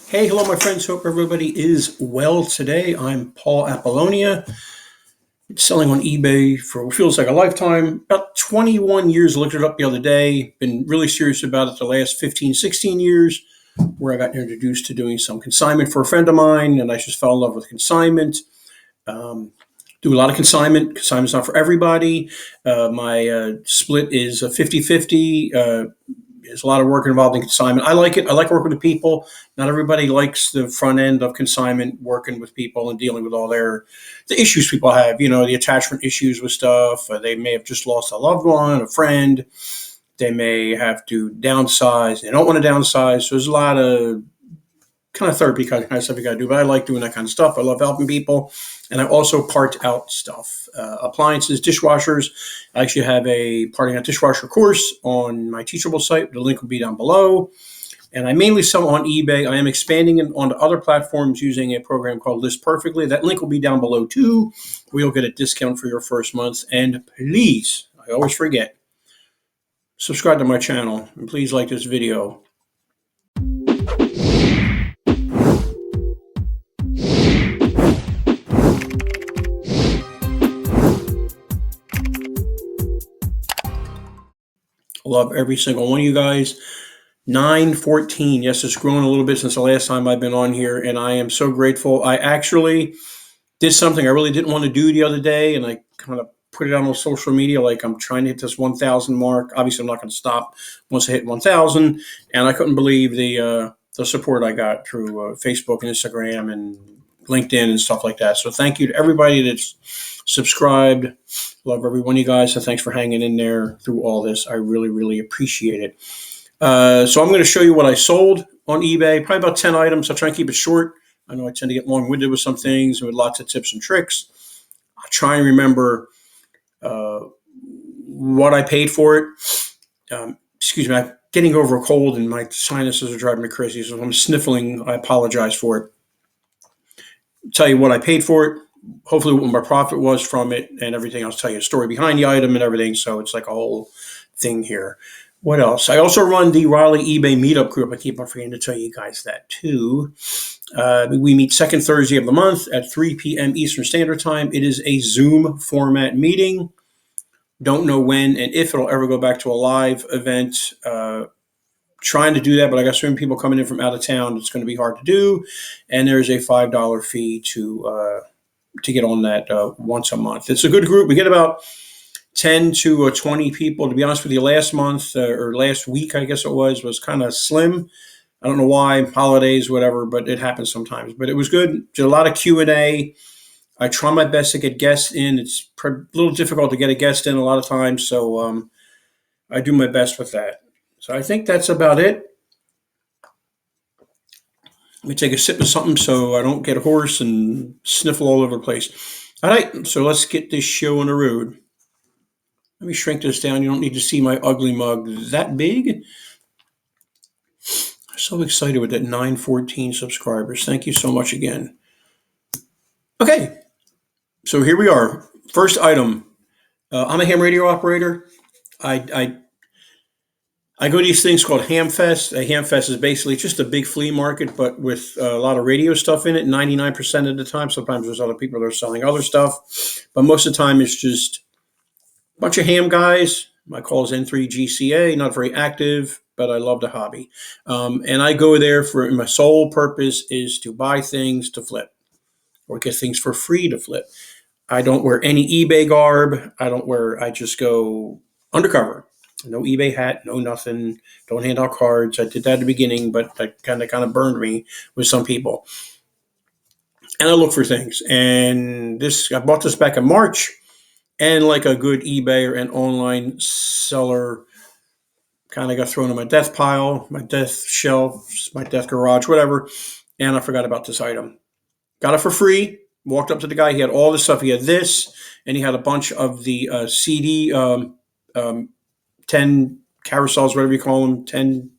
Hey, hello, my friends. Hope everybody is well today. I'm Paul Apollonia, selling on eBay for what feels like a lifetime. About 21 years, looked it up the other day. Been really serious about it the last 15, 16 years, where I got introduced to doing some consignment for a friend of mine, and I just fell in love with consignment. Do a lot of consignment. Consignment's not for everybody. My split is a 50-50. There's a lot of work involved in consignment. I like it. I like working with people. Not everybody likes the front end of consignment, working with people and dealing with all the issues people have, the attachment issues with stuff. They may have just lost a loved one, a friend. They may have to downsize. They don't want to downsize. So there's a lot of kind of therapy kind of stuff you got to do, but I like doing that kind of stuff. I love helping people. And I also part out stuff, appliances, dishwashers. I actually have a parting out dishwasher course on my Teachable site. The link will be down below. And I mainly sell on eBay. I am expanding it onto other platforms using a program called List Perfectly. That link will be down below too, where you'll get a discount for your first month. And please, I always forget, subscribe to my channel and please like this video. Love every single one of you guys. 914. Yes, it's grown a little bit since the last time I've been on here, and I am so grateful. I actually did something I really didn't want to do the other day, and I kind of put it on social media like I'm trying to hit this 1,000 mark. Obviously, I'm not going to stop once I hit 1,000, and I couldn't believe the support I got through Facebook and Instagram and LinkedIn and stuff like that. So thank you to everybody that's subscribed. Love every one of you guys. So thanks for hanging in there through all this. I really, really appreciate it. So I'm going to show you what I sold on eBay, probably about 10 items. I'll try and keep it short. I know I tend to get long-winded with some things and with lots of tips and tricks. I'll try and remember what I paid for it. Excuse me, I'm getting over a cold and my sinuses are driving me crazy. So if I'm sniffling, I apologize for it. Tell you what I paid for it, hopefully what my profit was from it and everything. I'll tell you a story behind the item and everything. So it's like a whole thing here. What else? I also run the Raleigh eBay Meetup Group. I keep on forgetting to tell you guys that too. We meet second Thursday of the month at 3 p.m. Eastern Standard Time. It is a Zoom format meeting. Don't know when and if it'll ever go back to a live event. Trying to do that, but I got so many people coming in from out of town, it's going to be hard to do. And there's a $5 fee to get on that once a month. It's a good group. We get about 10 to 20 people. To be honest with you, last month or last week, I guess it was kind of slim. I don't know why, holidays, whatever, but it happens sometimes. But it was good. Did a lot of Q&A. I try my best to get guests in. It's a little difficult to get a guest in a lot of times, so I do my best with that. So I think that's about it. Let me take a sip of something so I don't get hoarse and sniffle all over the place. All right, so let's get this show on the road. Let me shrink this down. You don't need to see my ugly mug that big. I'm so excited with that 914 subscribers. Thank you so much again. Okay, so here we are. First item. I'm a ham radio operator. I go to these things called Hamfest. A Hamfest is basically just a big flea market, but with a lot of radio stuff in it, 99% of the time. Sometimes there's other people that are selling other stuff, but most of the time it's just a bunch of ham guys. My call is N3GCA, not very active, but I love the hobby. And I go there for my sole purpose is to buy things to flip or get things for free to flip. I don't wear any eBay garb. I just go undercover. No eBay hat, no nothing. Don't hand out cards. I did that at the beginning, but that kind of burned me with some people. And I look for things. And I bought this back in March, and like a good eBay or an online seller, kind of got thrown in my death pile, my death shelf, my death garage, whatever. And I forgot about this item. Got it for free. Walked up to the guy. He had all this stuff. He had this, and he had a bunch of the CD 10 carousels, whatever you call them, 10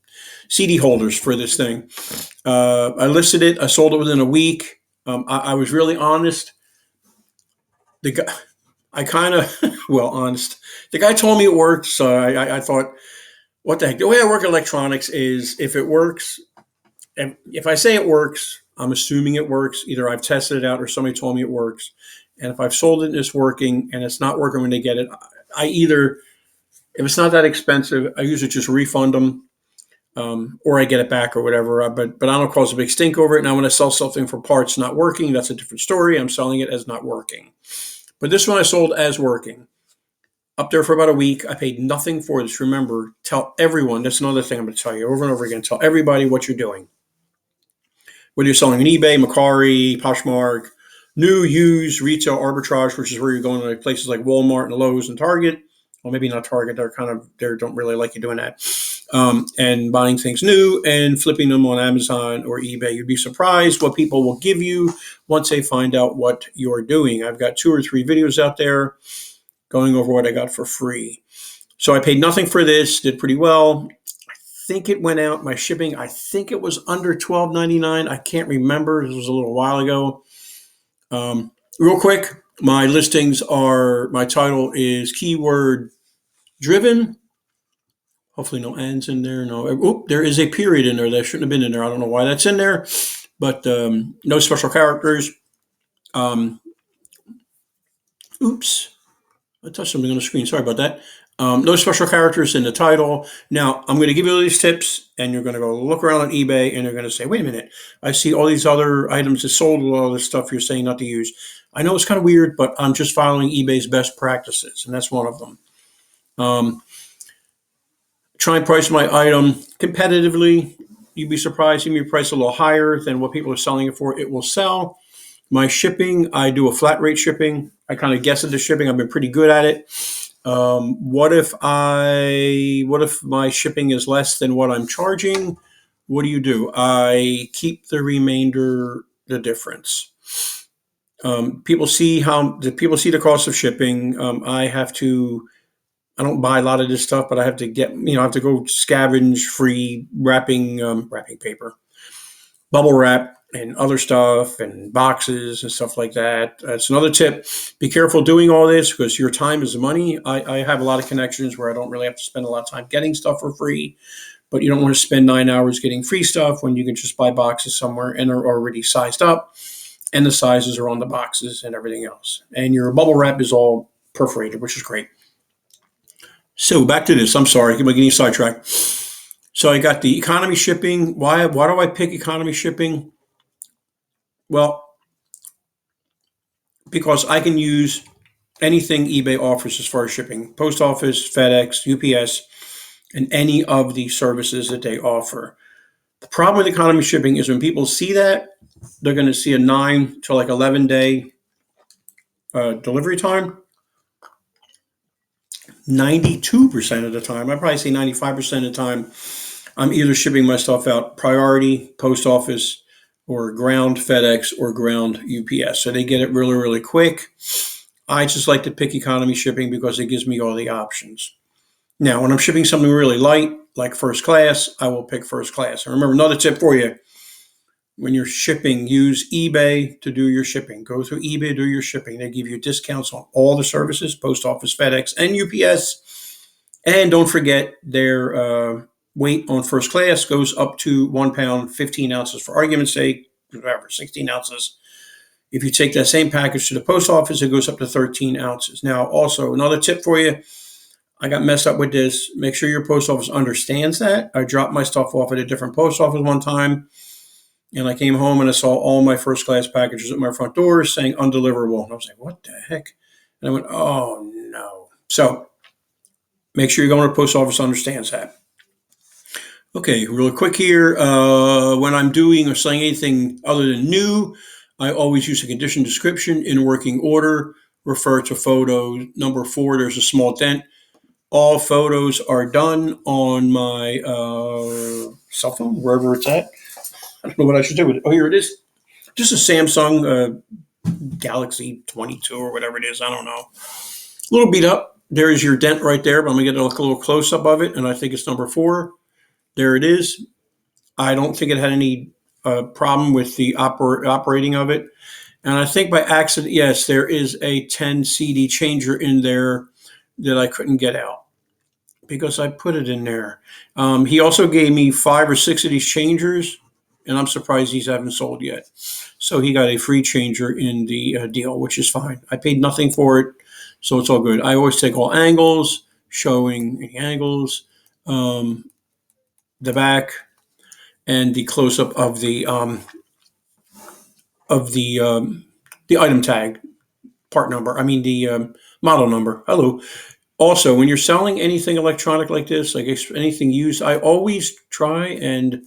CD holders for this thing. I listed it. I sold it within a week. I was really honest. The guy, honest. The guy told me it worked, so I thought, what the heck? The way I work electronics is if it works, if I say it works, I'm assuming it works. Either I've tested it out or somebody told me it works. And if I've sold it and it's working and it's not working when they get it, I either, if it's not that expensive, I usually just refund them, or I get it back or whatever. But I don't cause a big stink over it. Now, when I sell something for parts not working, that's a different story. I'm selling it as not working. But this one I sold as working. Up there for about a week. I paid nothing for this. Remember, tell everyone. That's another thing I'm going to tell you over and over again. Tell everybody what you're doing. Whether you're selling on eBay, Mercari, Poshmark, new, used, retail arbitrage, which is where you're going to places like Walmart and Lowe's and Target. Well, maybe not Target. They don't really like you doing that. And buying things new and flipping them on Amazon or eBay. You'd be surprised what people will give you once they find out what you're doing. I've got 2 or 3 videos out there going over what I got for free. So I paid nothing for this, did pretty well. I think it went out, my shipping, I think it was under $12.99. I can't remember. This was a little while ago. Real quick, my listings are, my title is keyword driven. Hopefully no ands in there. No, there is a period in there that shouldn't have been in there. I don't know why that's in there, but no special characters. Oops. I touched something on the screen. Sorry about that. No special characters in the title. Now, I'm going to give you all these tips, and you're going to go look around on eBay, and you're going to say, wait a minute, I see all these other items that sold with all this stuff you're saying not to use. I know it's kind of weird, but I'm just following eBay's best practices, and that's one of them. Try and price my item competitively. You'd be surprised, even if you price a little higher than what people are selling it for, it will sell. My shipping, I do a flat rate shipping. I kind of guess at the shipping. I've been pretty good at it. What if my shipping is less than what I'm charging? What do? I keep the remainder, the difference. People see the cost of shipping. I don't buy a lot of this stuff, but I have to I have to go scavenge free wrapping paper, bubble wrap, and other stuff and boxes and stuff like that. That's another tip. Be careful doing all this because your time is money. I have a lot of connections where I don't really have to spend a lot of time getting stuff for free, but you don't want to spend 9 hours getting free stuff when you can just buy boxes somewhere and are already sized up and the sizes are on the boxes and everything else. And your bubble wrap is all perforated, which is great. So back to this. I'm sorry, I'm getting sidetracked. So I got the economy shipping. Why do I pick economy shipping? Well, because I can use anything eBay offers as far as shipping, post office, FedEx, UPS, and any of the services that they offer. The problem with economy shipping is when people see that, they're going to see a 9 to 11 day delivery time. 92% of the time, I probably say 95% of the time, I'm either shipping my stuff out priority, post office, or ground FedEx or ground UPS. So they get it really, really quick. I just like to pick economy shipping because it gives me all the options. Now, when I'm shipping something really light, like first class, I will pick first class. And remember, another tip for you. When you're shipping, use eBay to do your shipping. Go through eBay to do your shipping. They give you discounts on all the services, post office, FedEx, and UPS. And don't forget their weight on first class goes up to 1 pound, 15 ounces for argument's sake, whatever, 16 ounces. If you take that same package to the post office, it goes up to 13 ounces. Now, also, another tip for you. I got messed up with this. Make sure your post office understands that. I dropped my stuff off at a different post office one time, and I came home and I saw all my first class packages at my front door saying undeliverable. And I was like, what the heck? And I went, oh, no. So make sure you're going to the post office understands that. Okay, real quick here. When I'm doing or selling anything other than new, I always use a condition description in working order. Refer to photo number 4. There's a small dent. All photos are done on my cell phone, wherever it's at. I don't know what I should do with it. Oh, here it is. Just a Samsung Galaxy 22 or whatever it is. I don't know. A little beat up. There's your dent right there, but I'm going to get a little close-up of it, and I think it's number 4. There it is. I don't think it had any problem with the operating of it. And I think by accident, yes, there is a 10 CD changer in there that I couldn't get out because I put it in there. He also gave me 5 or 6 of these changers and I'm surprised these haven't sold yet. So he got a free changer in the deal, which is fine. I paid nothing for it, so it's all good. I always take all angles, showing any angles, the back, and the close up of the item tag, part number. I mean the model number. Hello. Also, when you're selling anything electronic like this, like anything used, I always try and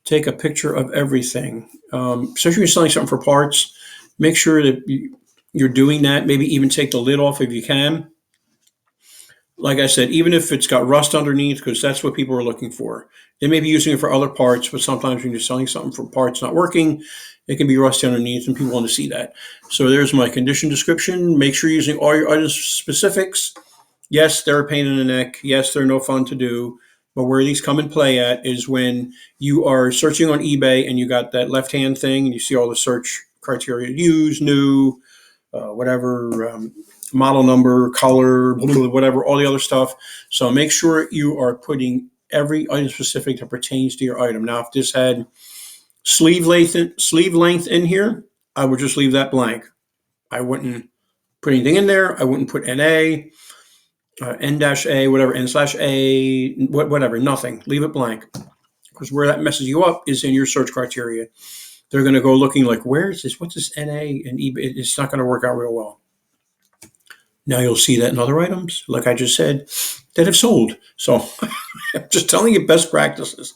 take a picture of everything. Especially when you're selling something for parts, make sure that you're doing that. Maybe even take the lid off if you can. Like I said, even if it's got rust underneath, because that's what people are looking for. They may be using it for other parts, but sometimes when you're selling something for parts not working, it can be rusty underneath, and people want to see that. So there's my condition description. Make sure you're using all your item specifics. Yes, they're a pain in the neck. Yes, they're no fun to do. But where these come and play at is when you are searching on eBay and you got that left-hand thing and you see all the search criteria: used, new, whatever, model number, color, whatever, all the other stuff. So make sure you are putting every item specific that pertains to your item. Now, if this had sleeve length in here, I would just leave that blank. I wouldn't put anything in there. I wouldn't put NA. N-A, whatever, N/A, whatever, nothing. Leave it blank. Because where that messes you up is in your search criteria. They're going to go looking like, where is this? What's this NA? And eBay? It's not going to work out real well. Now you'll see that in other items, like I just said, that have sold. So I'm just telling you best practices.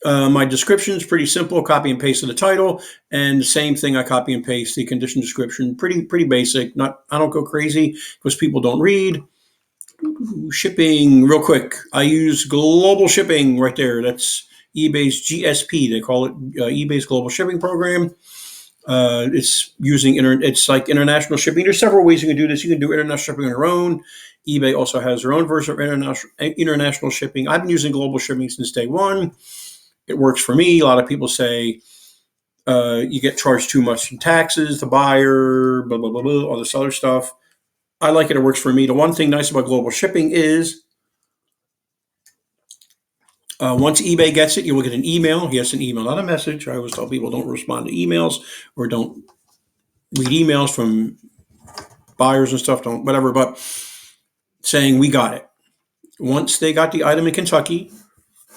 My description is pretty simple. Copy and paste of the title. And the same thing, I copy and paste the condition description. Pretty basic. I don't go crazy because people don't read. Shipping, real quick. I use global shipping right there. That's eBay's GSP. They call it eBay's global shipping program. It's using it's like international shipping. There's several ways you can do this. You can do international shipping on your own. eBay also has their own version of international shipping. I've been using global shipping since day one. It works for me. A lot of people say you get charged too much in taxes, the buyer, blah, blah, blah, blah, all this other stuff. I like it. It works for me. The one thing nice about global shipping is once eBay gets it, you will get an email. Yes, an email, not a message. I always tell people don't respond to emails or don't read emails from buyers and stuff. Don't, whatever, but saying we got it. Once they got the item in Kentucky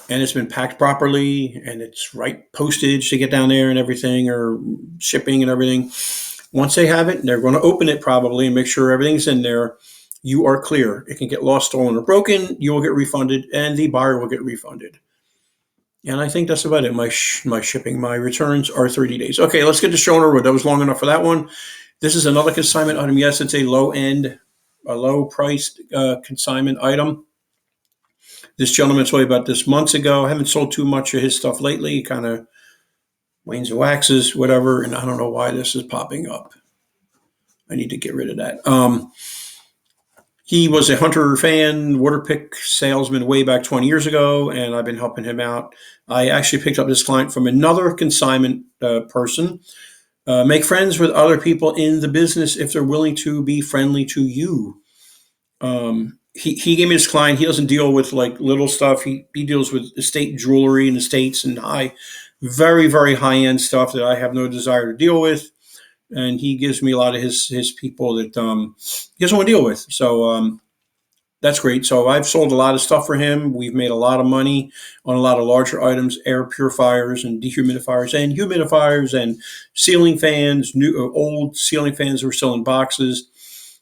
and it's been packed properly and it's right postage to get down there and everything, or shipping and everything. Once they have it, they're going to open it probably and make sure everything's in there. You are clear. It can get lost, stolen, or broken. You will get refunded, and the buyer will get refunded. And I think that's about it. My shipping, my returns are 30 days. Okay, let's get to showing our road. That was long enough for that one. This is another consignment item. Yes, it's a low-priced consignment item. This gentleman told me about this months ago. I haven't sold too much of his stuff lately. Kind of wanes and waxes, whatever, and I don't know why this is popping up. I need to get rid of that. He was a Hunter fan, water pick salesman way back 20 years ago, and I've been helping him out. I actually picked up this client from another consignment person. Make friends with other people in the business if they're willing to be friendly to you. He gave me this client. He doesn't deal with like little stuff. He deals with estate jewelry and estates and very, very high-end stuff that I have no desire to deal with. And he gives me a lot of his people that he doesn't want to deal with. So that's great. So I've sold a lot of stuff for him. We've made a lot of money on a lot of larger items, air purifiers and dehumidifiers and humidifiers and ceiling fans, new old ceiling fans that were still in boxes.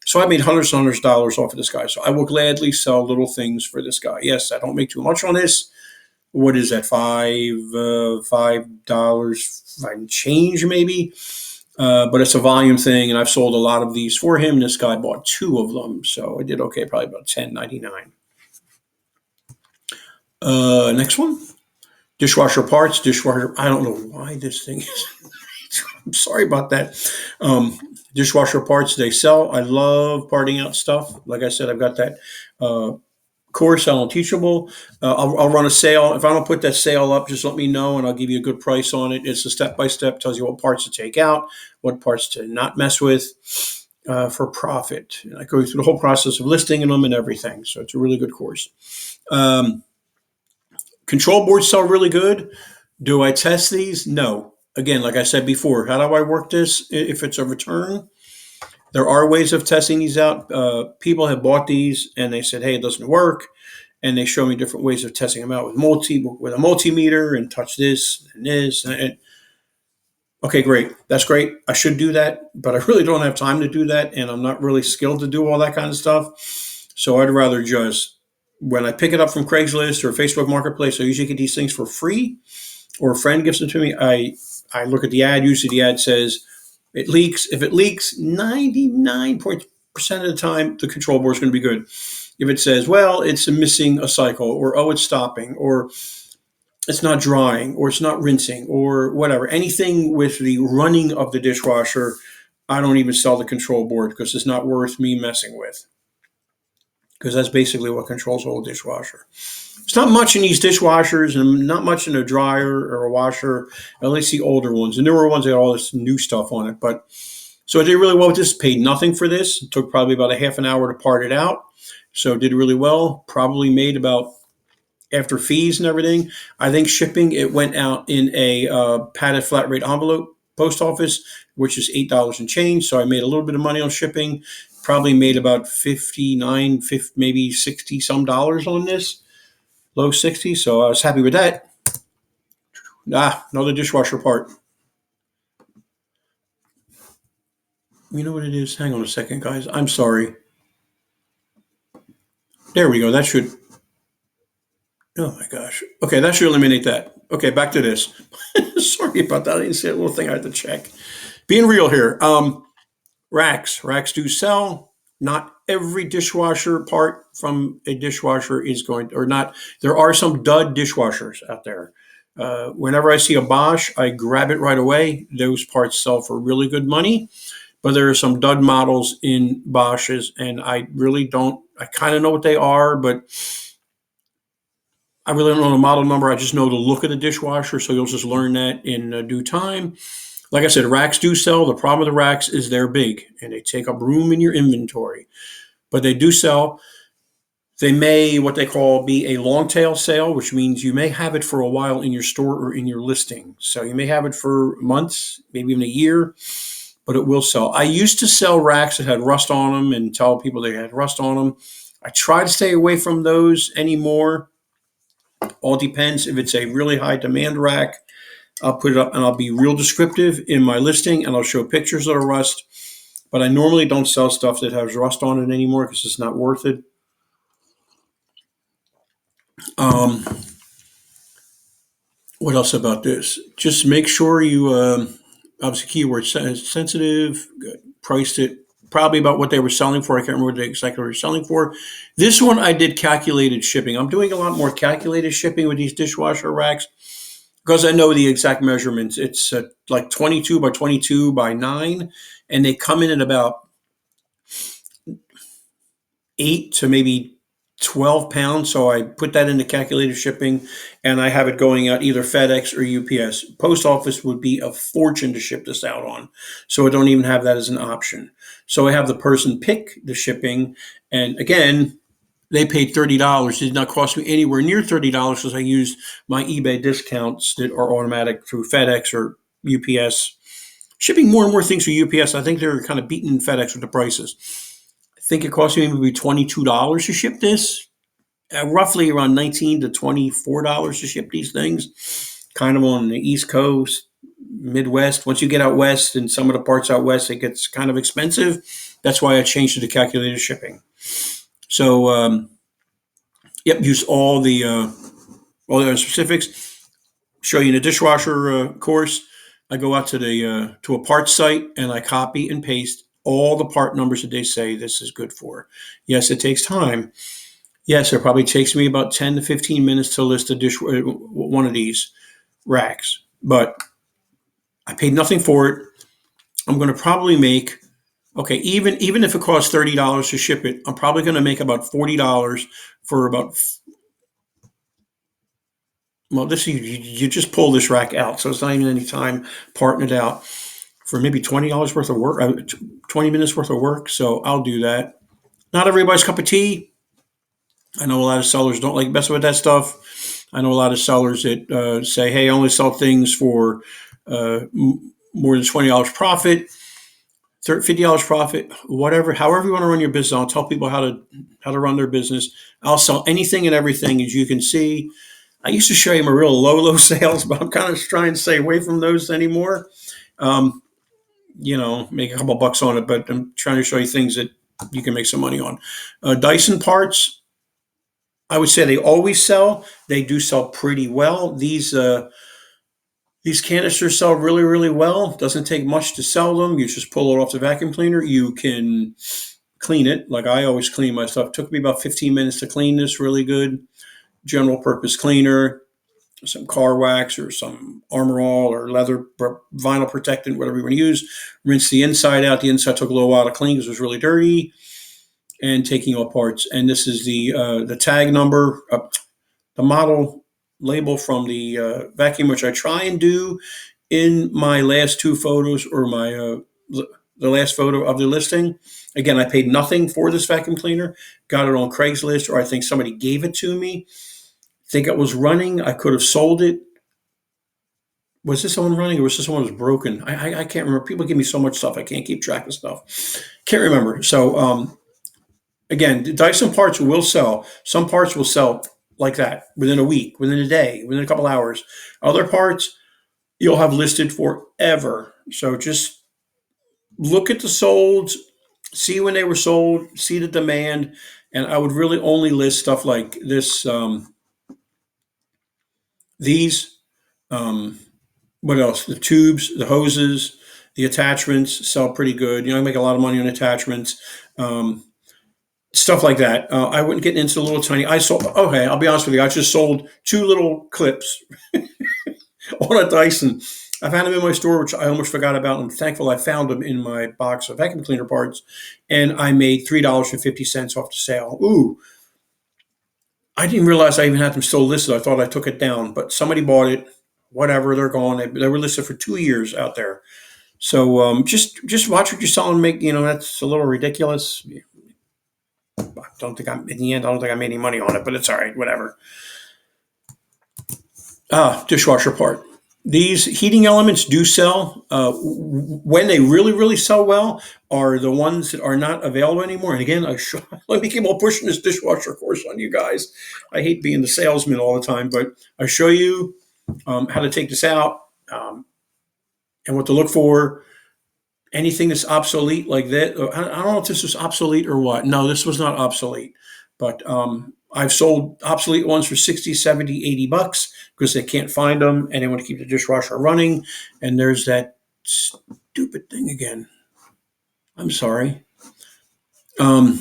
So I made hundreds and hundreds of dollars off of this guy. So I will gladly sell little things for this guy. Yes, I don't make too much on this. What is that? $5 and change maybe. But it's a volume thing, and I've sold a lot of these for him. This guy bought 2 of them, so I did okay, probably about $10.99. Next one, dishwasher parts. Dishwasher. I don't know why this thing is. I'm sorry about that. Dishwasher parts they sell. I love parting out stuff. Like I said, I've got that course on Teachable. I'll run a sale. If I don't put that sale up, just let me know and I'll give you a good price on it. It's a step-by-step, tells you what parts to take out, what parts to not mess with for profit. And I go through the whole process of listing them and everything. So it's a really good course. Control boards sell really good. Do I test these? No. Again, like I said before, how do I work this? If it's a return, there are ways of testing these out. People have bought these and they said, "Hey, it doesn't work," and they show me different ways of testing them out with a multimeter and touch this and this. Okay, great. That's great. I should do that, but I really don't have time to do that, and I'm not really skilled to do all that kind of stuff. So I'd rather just, when I pick it up from Craigslist or Facebook Marketplace, I usually get these things for free, or a friend gives them to me. I look at the ad. Usually the ad says it leaks. If it leaks, 99% of the time, the control board is going to be good. If it says, well, it's missing a cycle, or oh, it's stopping, or it's not drying, or it's not rinsing, or whatever, anything with the running of the dishwasher, I don't even sell the control board because it's not worth me messing with. Because that's basically what controls the whole dishwasher. It's not much in these dishwashers and not much in a dryer or a washer, at least the older ones. The newer ones, they got all this new stuff on it. But so I did really well with this. Paid nothing for this. It took probably about a half an hour to part it out. So did really well. Probably made about, after fees and everything, I think shipping, it went out in a padded flat rate envelope post office, which is $8 and change. So I made a little bit of money on shipping. Probably made about 59, 50, maybe 60 some dollars on this, low 60s. So I was happy with that. Another dishwasher part. You know what it is? Hang on a second, guys. I'm sorry. There we go. That should, oh my gosh. Okay, that should eliminate that. Okay, back to this. Sorry about that. I didn't see a little thing I had to check. Being real here. Racks. Racks do sell. Not every dishwasher part from a dishwasher is going, or not. There are some dud dishwashers out there. Whenever I see a Bosch, I grab it right away. Those parts sell for really good money. But there are some dud models in Bosches, and I really don't, I kind of know what they are, but I really don't know the model number. I just know the look of the dishwasher, so you'll just learn that in due time. Like I said, racks do sell. The problem with the racks is they're big, and they take up room in your inventory. But they do sell. They may, what they call, be a long tail sale, which means you may have it for a while in your store or in your listing. So you may have it for months, maybe even a year, but it will sell. I used to sell racks that had rust on them and tell people they had rust on them. I try to stay away from those anymore. All depends. If it's a really high demand rack, I'll put it up and I'll be real descriptive in my listing and I'll show pictures of the rust. But I normally don't sell stuff that has rust on it anymore because it's not worth it. What else about this? Just make sure you, obviously keyword sensitive, priced it probably about what they were selling for. I can't remember what they exactly were selling for. This one I did calculated shipping. I'm doing a lot more calculated shipping with these dishwasher racks because I know the exact measurements. It's like 22 by 22 by 9, and they come in at about 8 to maybe 12 pounds. So I put that into calculated shipping and I have it going out either FedEx or UPS. Post office would be a fortune to ship this out on. So I don't even have that as an option. So I have the person pick the shipping. And again, they paid $30. It did not cost me anywhere near $30 because I used my eBay discounts that are automatic through FedEx or UPS. Shipping more and more things through UPS. I think they're kind of beating FedEx with the prices. I think it cost me maybe $22 to ship this, roughly around $19 to $24 to ship these things, kind of on the East Coast, Midwest. Once you get out west and some of the parts out west, it gets kind of expensive. That's why I changed it to calculated shipping. So, use all the specifics. Show you in the dishwasher course. I go out to a parts site and I copy and paste all the part numbers that they say this is good for. Yes, it takes time. Yes, it probably takes me about 10 to 15 minutes to list one of these racks, but I paid nothing for it. I'm going to probably make, okay, even if it costs $30 to ship it, I'm probably going to make about $40 for about, well, this you just pull this rack out, so it's not even any time parting it out. For maybe $20 worth of work, 20 minutes worth of work. So I'll do that. Not everybody's cup of tea. I know a lot of sellers don't like messing with that stuff. I know a lot of sellers that say, "Hey, I only sell things for more than $20 profit, $50 profit, whatever. However you want to run your business, I'll tell people how to run their business. I'll sell anything and everything, as you can see. I used to show you my real low sales, but I'm kind of trying to stay away from those anymore. Um, make a couple bucks on it, but I'm trying to show you things that you can make some money on. Dyson parts, I would say they always sell. They do sell pretty well. These canisters sell really, really well. Doesn't take much to sell them. You just pull it off the vacuum cleaner. You can clean it. Like I always clean my stuff. It took me about 15 minutes to clean this really good. General purpose cleaner, some car wax or some Armor All or leather vinyl protectant, whatever you want to use. Rinse the inside out. The inside took a little while to clean because it was really dirty. And taking all parts. And this is the tag number, the model label from the vacuum, which I try and do in my last two photos or my the last photo of the listing. Again, I paid nothing for this vacuum cleaner. Got it on Craigslist, or I think somebody gave it to me. Think it was running. I could have sold it. Was this one running, or was this one was broken? I can't remember. People give me so much stuff. I can't keep track of stuff. Can't remember. So again, the Dyson parts will sell. Some parts will sell like that within a week, within a day, within a couple hours. Other parts you'll have listed forever. So just look at the solds, see when they were sold, see the demand, and I would really only list stuff like this. These, what else? The tubes, the hoses, the attachments sell pretty good. I make a lot of money on attachments. Stuff like that. I wouldn't get into the little tiny. I sold. Okay, I'll be honest with you. I just sold two little clips on a Dyson. I've had them in my store, which I almost forgot about. I'm thankful I found them in my box of vacuum cleaner parts, and I made $3.50 off the sale. Ooh, I didn't realize I even had them still listed. I thought I took it down, but somebody bought it. Whatever, they're gone. They were listed for 2 years out there. So just watch what you're selling. Make that's a little ridiculous. I don't think in the end, I don't think I made any money on it, but it's all right, whatever. Dishwasher part. These heating elements do sell. When they really, really sell well are the ones that are not available anymore. And again, let me keep on pushing this dishwasher course on you guys. I hate being the salesman all the time, but I show you how to take this out and what to look for. Anything that's obsolete like that. I don't know if this was obsolete or what. No, this was not obsolete. But I've sold obsolete ones for 60, 70, 80 bucks because they can't find them and they want to keep the dishwasher running. And there's that stupid thing again. I'm sorry. So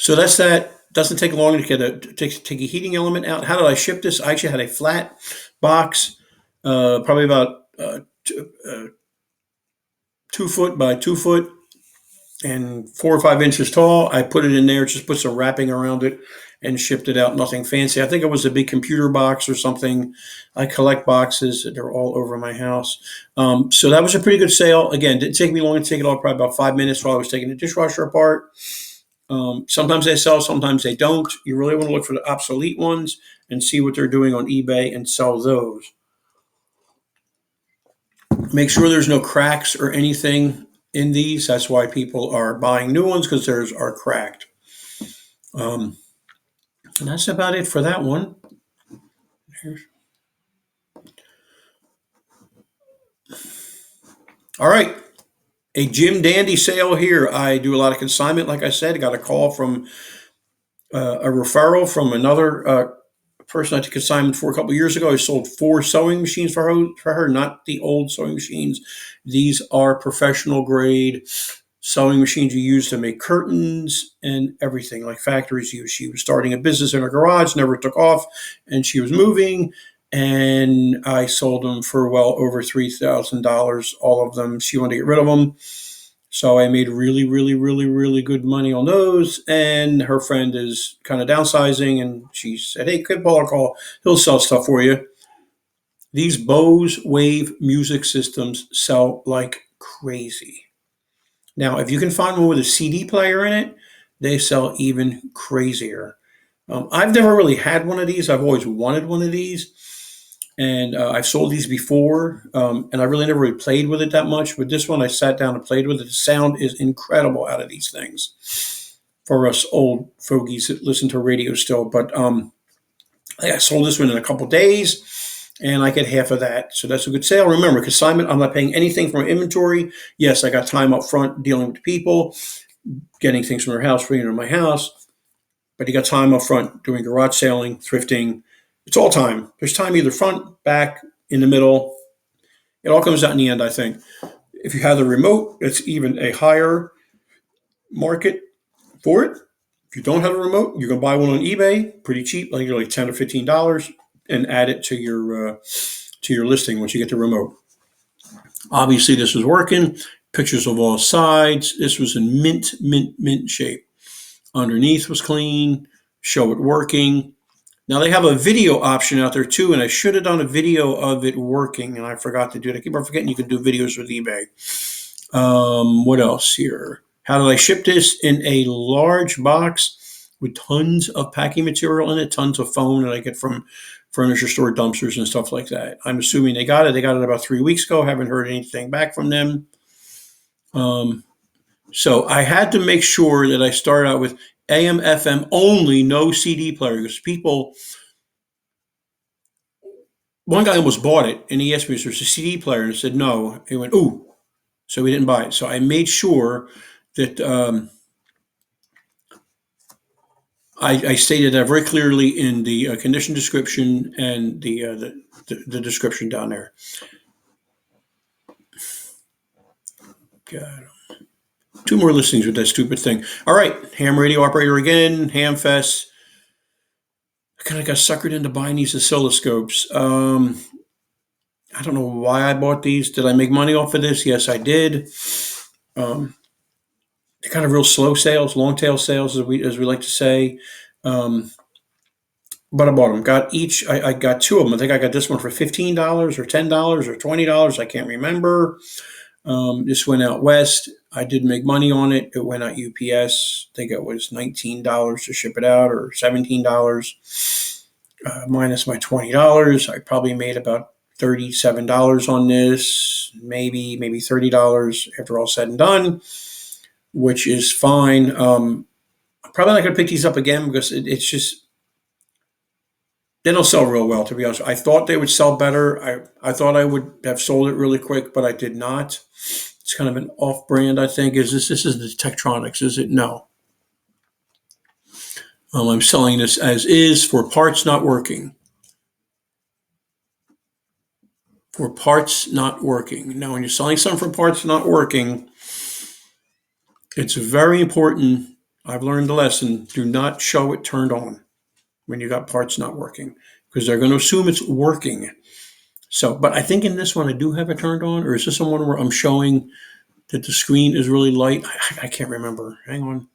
that's that. Doesn't take long to take a heating element out. How did I ship this? I actually had a flat box, probably about 2 foot by 2 foot and 4 or 5 inches tall. I put it in there, just put some wrapping around it and shipped it out. Nothing fancy. I think it was a big computer box or something. I collect boxes. They're all over my house. So that was a pretty good sale. Again, didn't take me long to take it off, probably about 5 minutes while I was taking the dishwasher apart. Sometimes they sell, sometimes they don't. You really want to look for the obsolete ones and see what they're doing on eBay and sell those. Make sure there's no cracks or anything in these. That's why people are buying new ones, because theirs are cracked. And that's about it for that one. All right. A Jim Dandy sale here. I do a lot of consignment. Like I said, I got a call from a referral from another person I took consignment for a couple of years ago. I sold 4 sewing machines for her, not the old sewing machines. These are professional grade sewing machines you use to make curtains and everything, like factories use. She was starting a business in her garage, never took off, and she was moving. And I sold them for well over $3,000, all of them. She wanted to get rid of them. So I made really, really, really, really good money on those. And her friend is kind of downsizing, and she said, "Hey, give Paul a call. He'll sell stuff for you." These Bose Wave music systems sell like crazy. Now, if you can find one with a CD player in it, they sell even crazier. I've never really had one of these. I've always wanted one of these. And I've sold these before, and I really never really played with it that much. But this one, I sat down and played with it. The sound is incredible out of these things for us old fogies that listen to radio still. But I sold this one in a couple days, and I get half of that. So that's a good sale. Remember, consignment, I'm not paying anything for my inventory. Yes, I got time up front dealing with people, getting things from their house, bringing them to my house. But you got time up front doing garage selling, thrifting. It's all time. There's time either front, back, in the middle. It all comes out in the end, I think. If you have the remote, it's even a higher market for it. If you don't have a remote, you can buy one on eBay, pretty cheap, like $10 or $15, and add it to your listing once you get the remote. Obviously, this was working. Pictures of all sides. This was in mint shape. Underneath was clean. Show it working. Now they have a video option out there too, and I should have done a video of it working, and I forgot to do it. I keep on forgetting you can do videos with eBay. What else here? How did I ship this? In a large box with tons of packing material in it, tons of foam that I get from furniture store dumpsters and stuff like that. I'm assuming they got it. They got it about 3 weeks ago. Haven't heard anything back from them. So I had to make sure that I started out with AM, FM only, no CD player, because one guy almost bought it, and he asked me if there's a CD player, and I said no. He went, ooh, so we didn't buy it. So I made sure that I stated that very clearly in the condition description and the description down there. God. 2 more listings with that stupid thing. All right, ham radio operator again, Hamfest. I kind of got suckered into buying these oscilloscopes. I don't know why I bought these. Did I make money off of this? Yes, I did. They're kind of real slow sales, long tail sales, as we like to say. But I bought them. I got 2 of them. I think I got this one for $15 or $10 or $20. I can't remember. This went out west. I did make money on it. It went out UPS. I think it was $19 to ship it out, or $17 minus my $20. I probably made about $37 on this, maybe $30 after all said and done, which is fine. I'm probably not going to pick these up again because it's just, they don't sell real well, to be honest. I thought they would sell better. I thought I would have sold it really quick, but I did not. It's kind of an off-brand, I think. This is the Tektronix, is it? No. I'm selling this as is for parts not working. For parts not working. Now, when you're selling something for parts not working, it's very important. I've learned the lesson. Do not show it turned on when you got parts not working, because they're going to assume it's working. So, but I think in this one I do have it turned on, or is this one where I'm showing that the screen is really light? I can't remember. Hang on.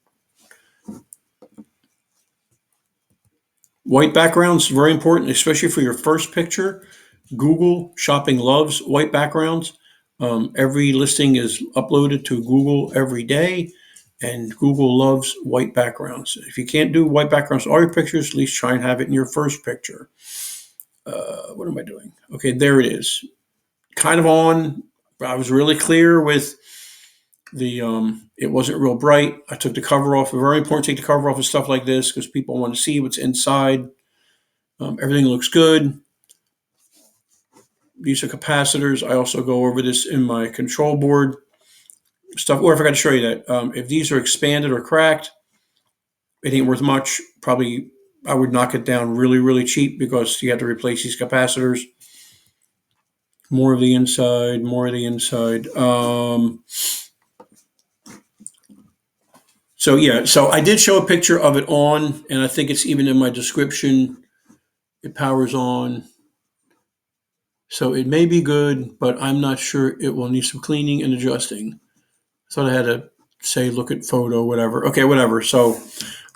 White backgrounds, very important, especially for your first picture. Google Shopping loves white backgrounds. Every listing is uploaded to Google every day, and Google loves white backgrounds. If you can't do white backgrounds on all your pictures, at least try and have it in your first picture. What am I doing? Okay, there it is. Kind of on. I was really clear with the, it wasn't real bright. I took the cover off. Very important to take the cover off of stuff like this because people want to see what's inside. Everything looks good. These are capacitors. I also go over this in my control board stuff. Or I forgot to show you that. If these are expanded or cracked, it ain't worth much. Probably I would knock it down really, really cheap because you have to replace these capacitors. More of the inside, more of the inside. So I did show a picture of it on, and I think it's even in my description. It powers on. So it may be good, but I'm not sure. It will need some cleaning and adjusting. I thought I had to say, look at photo, whatever. Okay, whatever. So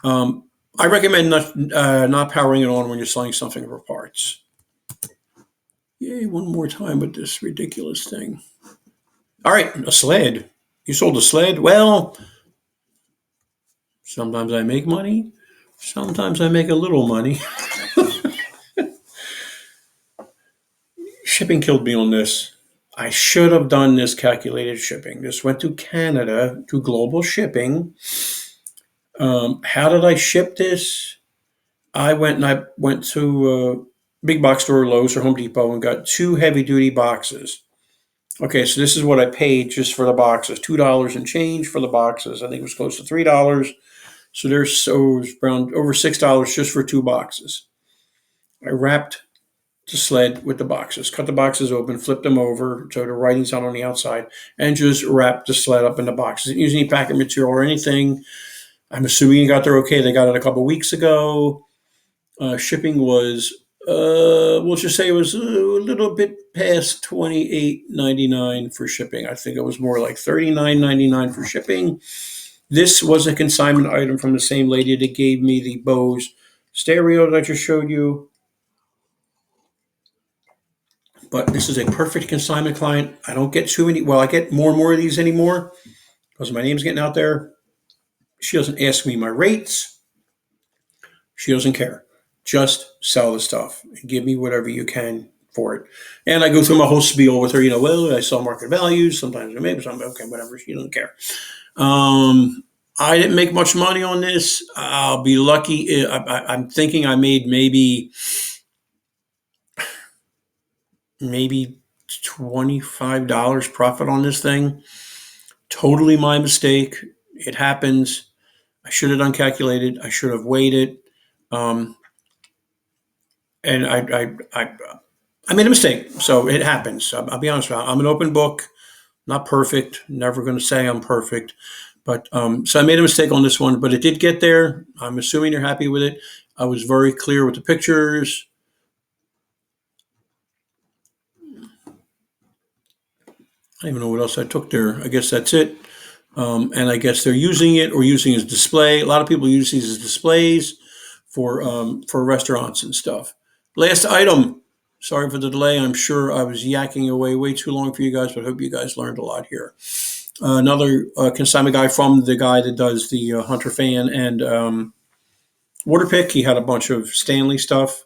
I recommend not powering it on when you're selling something for parts. Yay, one more time with this ridiculous thing. All right, a sled. You sold a sled? Well, sometimes I make money. Sometimes I make a little money. Shipping killed me on this. I should have done this calculated shipping. This went to Canada to global shipping. How did I ship this? I went to a big box store, Lowe's or Home Depot, and got 2 heavy duty boxes. Okay, so this is what I paid just for the boxes. $2 and change for the boxes. I think it was close to $3. So it was around over $6 just for 2 boxes. I wrapped the sled with the boxes, cut the boxes open, flipped them over so the writing's not on the outside, and just wrapped the sled up in the boxes. Didn't use any packing material or anything. I'm assuming it got there okay. They got it a couple weeks ago. Shipping was, we'll just say it was a little bit past $28.99 for shipping. I think it was more like $39.99 for shipping. This was a consignment item from the same lady that gave me the Bose stereo that I just showed you. But this is a perfect consignment client. I don't get too many. Well, I get more and more of these anymore because my name's getting out there. She doesn't ask me my rates. She doesn't care. Just sell the stuff and give me whatever you can for it. And I go through my whole spiel with her. Well, I sell market values. Sometimes I maybe something. Okay, whatever. She doesn't care. I didn't make much money on this. I'll be lucky. I'm thinking I made maybe $25 profit on this thing. Totally my mistake. It happens. I should have done calculated. I should have weighed it. And I made a mistake. So it happens. I'll be honest with you. I'm an open book. Not perfect. Never going to say I'm perfect. But so I made a mistake on this one, but it did get there. I'm assuming you're happy with it. I was very clear with the pictures. I don't even know what else I took there. I guess that's it. And I guess they're using it or using it as display. A lot of people use these as displays for restaurants and stuff. Last item. Sorry for the delay. I'm sure I was yakking away way too long for you guys, but I hope you guys learned a lot here. Another consignment guy from the guy that does the Hunter fan and water pick. He had a bunch of Stanley stuff.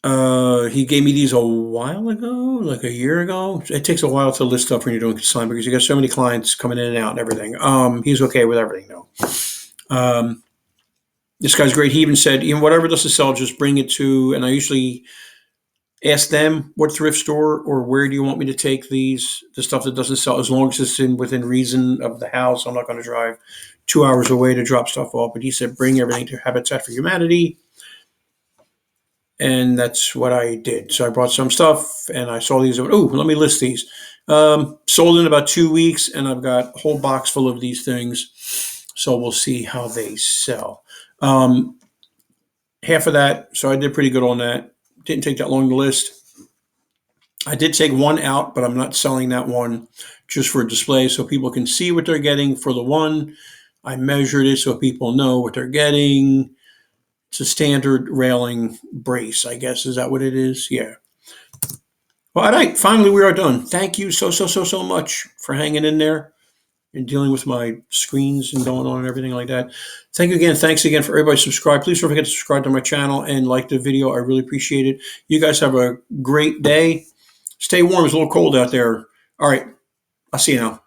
He gave me these a while ago, like a year ago. It takes a while to list stuff when you're doing consignment because you got so many clients coming in and out and everything. He's okay with everything though. This guy's great. He even said, whatever doesn't sell, just bring it to, and I usually ask them what thrift store or where do you want me to take the stuff that doesn't sell, as long as it's within reason of the house. I'm not going to drive 2 hours away to drop stuff off. But he said, bring everything to Habitat for Humanity. And that's what I did. So I brought some stuff and I saw these. Let me list these. Sold in about 2 weeks and I've got a whole box full of these things. So we'll see how they sell. Half of that. So I did pretty good on that. Didn't take that long to list. I did take one out, but I'm not selling that one just for display so people can see what they're getting for the one. I measured it so people know what they're getting. It's a standard railing brace, I guess. Is that what it is? Yeah. Well, all right. Finally, we are done. Thank you so much for hanging in there and dealing with my screens and going on and everything like that. Thank you again. Thanks again for everybody subscribe. Please don't forget to subscribe to my channel and like the video. I really appreciate it. You guys have a great day. Stay warm. It's a little cold out there. All right. I'll see you now.